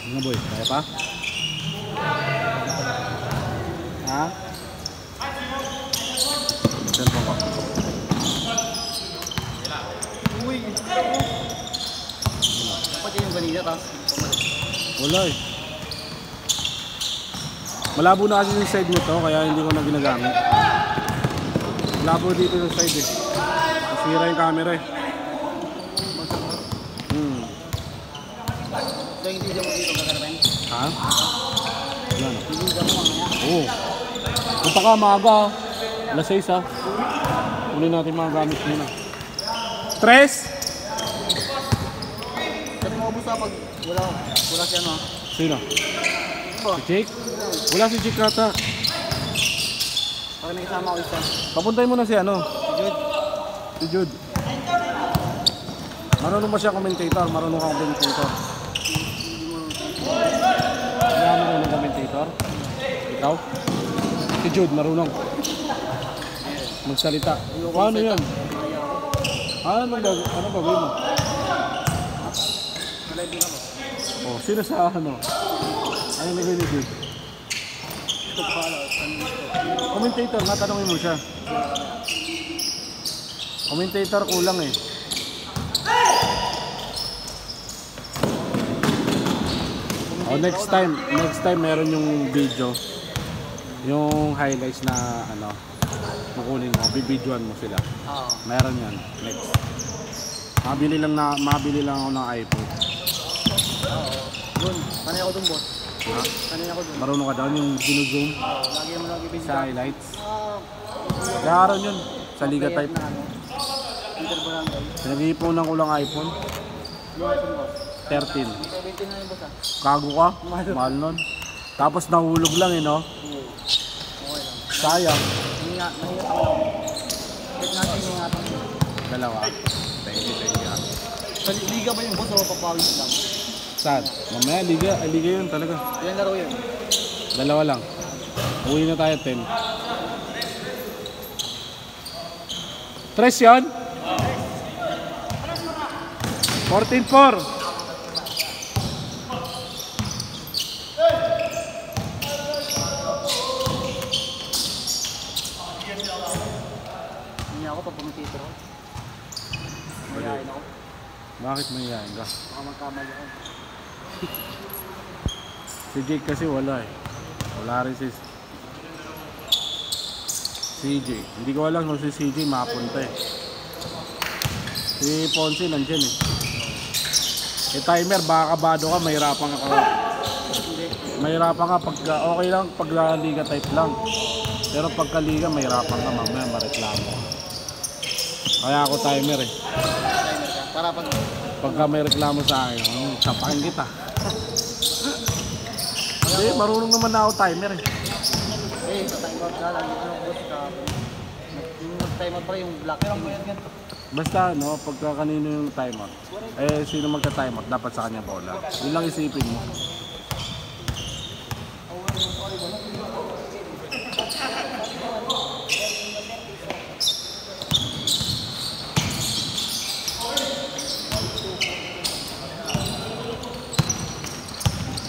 Mga boy, kaya pa? Ha? Tempo ko. Uy, pati yung kanina tapos Wala eh. Malabo na kasi yung side nito kaya hindi ko na ginagamit. Malabo dito yung side eh. Masira yung camera eh. so hindi dyan mo dito kakarapin? Ha? Wala na. Hindi dyan mo mamaya? Oo. Punta ka maaga ha. Alas 6 ha. Ulit natin mga gamit muna. Stress? Sabi mo ubus pag wala siya no? Sino? Si Jake? Wala si Jake kata. Pag may kasama ko isa. Papuntay mo na si ano? Si Jude. Si Jude. Marunong ba siya commentator? Marunong ka commentator? Wala marunong commentator? Ikaw? Si Jude marunong magsalita. Paano yan? Ano gagawin mo? Nalive din ako. Oh, sino sa ano? Ano gagawin ni Jude? Ito pa pala. Commentator, natanongin mo siya. Commentator kulang eh. Oh, next time meron yung video. Yung highlights na ano, kukunin mo, bibidyoan mo sila. Oo. Meron yan. Next. Mabili lang ako ng iPhone. Oo. Doon. Sanay ako doon, boss. Ha? Sanay ako doon. Marunong ka doon yung gino-zoom Lagi naman lagi busy. sa highlights. Kakaroon yun sa Liga Type. Na ano. Peter Barangay. Pinag-iipunan ko lang iPhone Yung iPhone, boss. 13. 17 na yung boss ah. Kago ka? Mahal nun. Tapos nahulog lang eh no? Oo. Okay lang. Sayang. Nahingatan ako. Kahit natin nahingatan ko. Dalawa. Thank you. Sa liga ba yung boss o papawis lang? Saan? Mamaya Liga yun talaga. Ilan laro yun? Dalawa lang. Uwi na tayo 10. Tres yun? 14-4. Hindi ako pag pumitito ako. Mayayain ako. Bakit mayayain ka? Baka magkamali ako. Si Jake kasi wala eh. Wala rin si CJ. Hindi ko alam kung si CJ mapunta eh. Si Ponce nandyan eh. Eh timer, baka kabado ka, mahirapan ka. Mahirapan ka pagka, okay lang pag liga type lang. Pero pagka liga, mahirapan ka, mamaya mareklamo. Kaya ako timer eh. Timer ka. Para Pagka may reklamo sa akin, sapakin kita. Hindi, marunong naman na ako timer eh. sa time out ka lang. Ano boss ka? Yung time out pa yung black. Basta no, pagka kanino yung timeout, eh sino magka-timeout, dapat sa kanya bola. Yun lang isipin mo.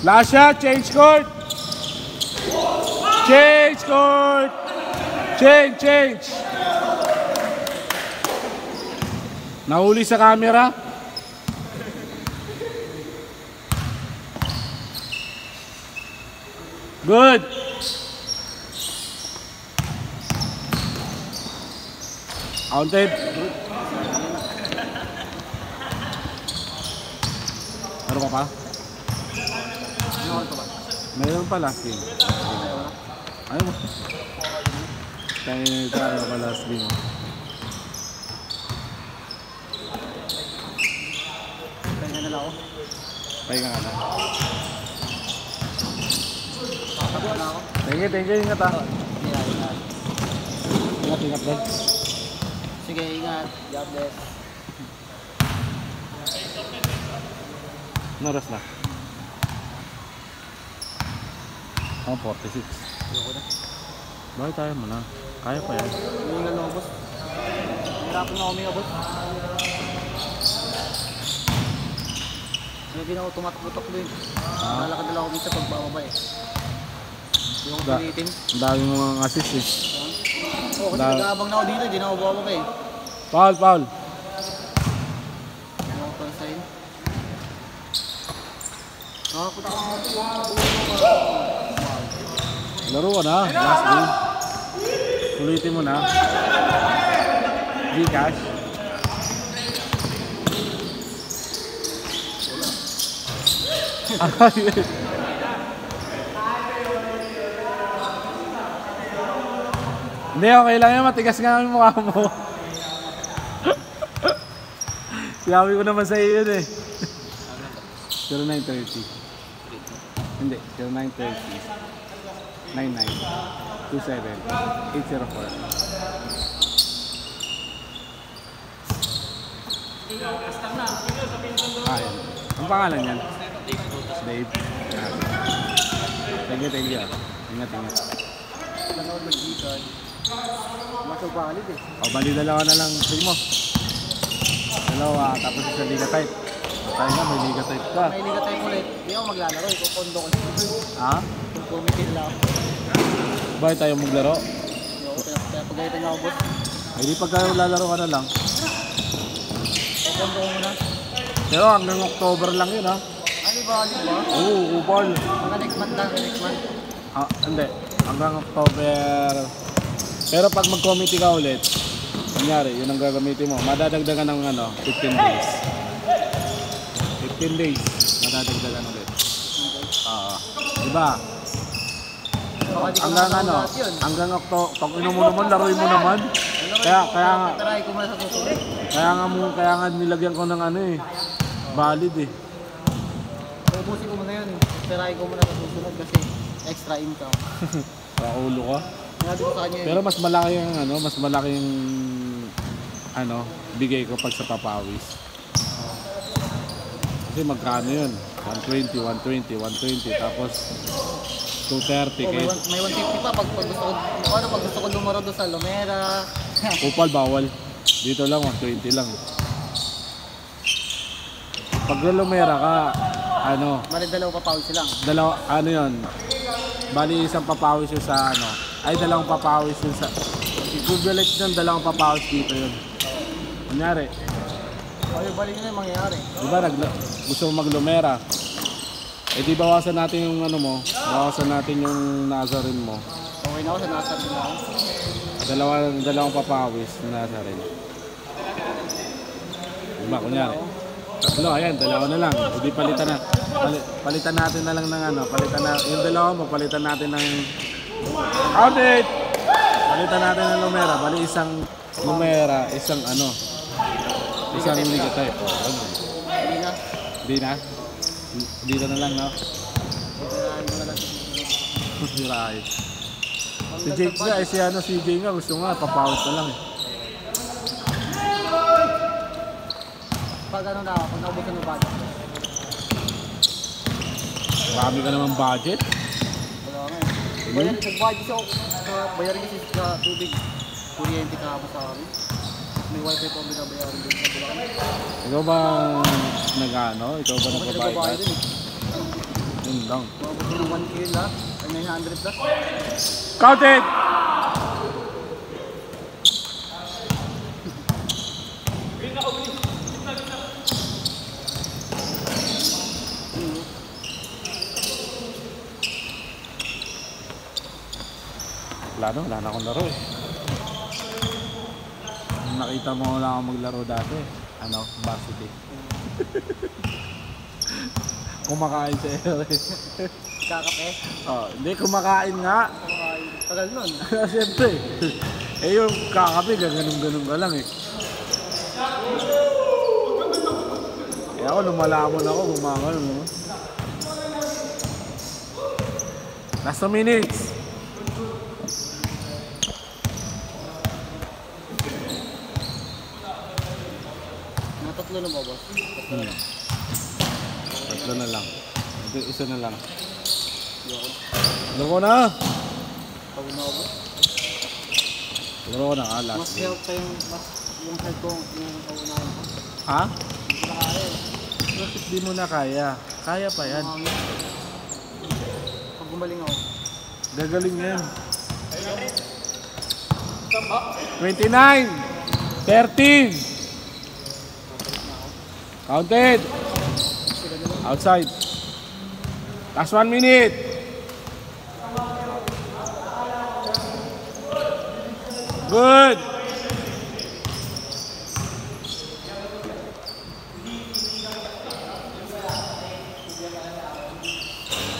Last shot, change court! Change court! Change! Nahuli sa camera. Good. Counted. Meron ka pa? Meron pa last game. Ayaw mo. Tayo pa last game. Pahinga na lang ako. Pahinga ka na. Pagod na ako. Thank you. Ingat ha. Ingat din. Sige, ingat. God bless. Ano oras na? 46. Ayoko na. Bakit tayo mo na? Kaya pa yan. Humingal na ako, boss. Hirapan na ako humingal, boss. May din ako tumatak-butok din. Lalakad na lang ako minsan pag bababa eh. Yung pilitin. Ang dami mo mga assist eh. Oo, kasi nag-aabang na ako dito, hindi na ako bababa eh. Foul, foul. Ano ako para sa'yo? Nakapunta ka mga Laro ka na, last game. Ulitin mo na. Gcash. Hindi, okay lang yan. Matigas nga ang mukha mo. Sinabi ko naman sa iyo yun eh. 0930. Hindi, 0930. 99-27-804. Ayan. Ang pangalan yan? Dave. Thank you, thank you. Ingat, ingat. nanood ng Gcash. Maso valid eh. O, bali dalawa na lang free mo. Dalawa, tapos sa Liga Type. Tayo nga, may Liga Type ka. May liga tayo ulit. Hindi ako maglalaro. Ikukondo ko siya. Ha? Kung committee lang ako. Bakit tayo maglaro? Kaya pagalitan niya ako boss. Ay, di pagka lalaro ka na lang. Ikukondo ko muna. Pero hanggang October lang yun ha. Ano ba? Ano ba? Oo, upal. Mga next month lang. Next month. Ah, hindi. Hanggang October. Pero pag mag-committee ka ulit, kunyari, yun ang gagamitin mo. Madadagdagan ng 15 days. 15 days. Madadagdagan ulit. Oo. Diba? Hanggang hanggang October. Pag inom mo naman, laruin mo naman. Kaya nga. Try ko muna sa susunod. Kaya nga nilagyan ko ng valid eh. Ubusin ko muna yun. Try ko muna sa susunod kasi extra income. Paulo ka. Sabi ko sa kanya yun. Pero mas malaki yung mas malaki yung bigay ko pag sa papawis. Kasi magkano yun? 120, 120, 120 tapos 230 Oh, kay may 150 pa pag gusto ko lumaro doon sa Lumera. upal bawal. Dito lang 120 lang. Pag lumera ka Bali dalawa pa pawis lang. dalawa yun. Bali isang papawis yun sa ay dalawang papawis yun sa equivalent ng dalawang papawis dito yun. Kunyari, Yung balik na yung mangyayari. diba gusto mo maglumera? Eh di bawasan natin yung bawasan natin yung nazarin mo. Okay na ako sa nasa din ako. Dalawang papawis na nazarin. Diba, kunyari. Tatlo, ayan, dalawa na lang. Hindi palitan na. Palitan natin na lang ng yung dalawa mo, palitan natin ng count it! Palitan natin ng lumera. Bali isang lumera, isang isang liga type. Hindi na. Hindi na? Dito na lang, no? Pagkarahan mo na lang sa susunod. Sirahin. Si Jake nga, si CJ nga, gusto nga, papawis na lang eh. Pag na ako, pag naubusan ng budget. Marami ka naman budget. Wala nga eh. Nag-budget ako. Bayarin kasi sa tubig. Kuryente kahapon sa amin. May wifi po ang binabayaran doon sa Bulacan. Ikaw ba Ikaw ba Kasi nagbabayad? nagbabayad din eh. Yun lang. Mabot ko ng 1K lahat. Ay 900 plus. Count it! Wala na akong laro eh. Nakita mo lang ako maglaro dati. Varsity. Kumakain sa ere. Kakape. Hindi, kumakain nga. Tagal nun. Siyempre. Yung kakape, ganun-ganun ka lang eh. Kaya ako, lumalamon ako, gumagano. Last 2 minutes. Natatlo na ba boss? Tatlo na lang. Isa na lang. Hindi ako. Laro na! Pagod na ako boss. Laro na ka, Mas last game. help pa yung health ko yung kaunahan ko. Ha? Hindi ko na kaya eh. Bakit di mo na kaya? Kaya pa yan. Pag gumaling ako. Gagaling yan. 29. 13. Counted. Outside. Last 1 minute. Good.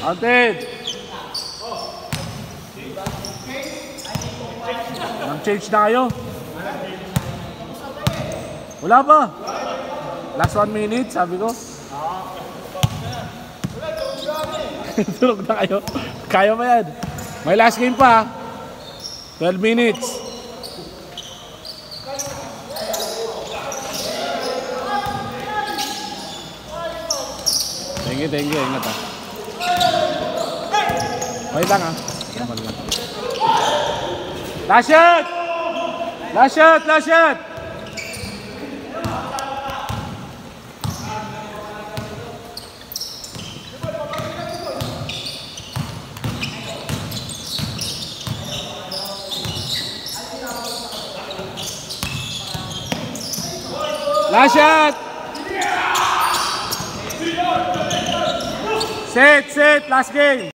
Counted. Nag-change na kayo. Wala pa. Last 1 minute, sabi ko. Tulog na kayo. Kaya ba yan? May last game pa. 12 minutes. Thank you. Ingat ha. Wait lang ha. Naman lang. Last shot! Last shot! Last shot! Last shot! Set! Last game!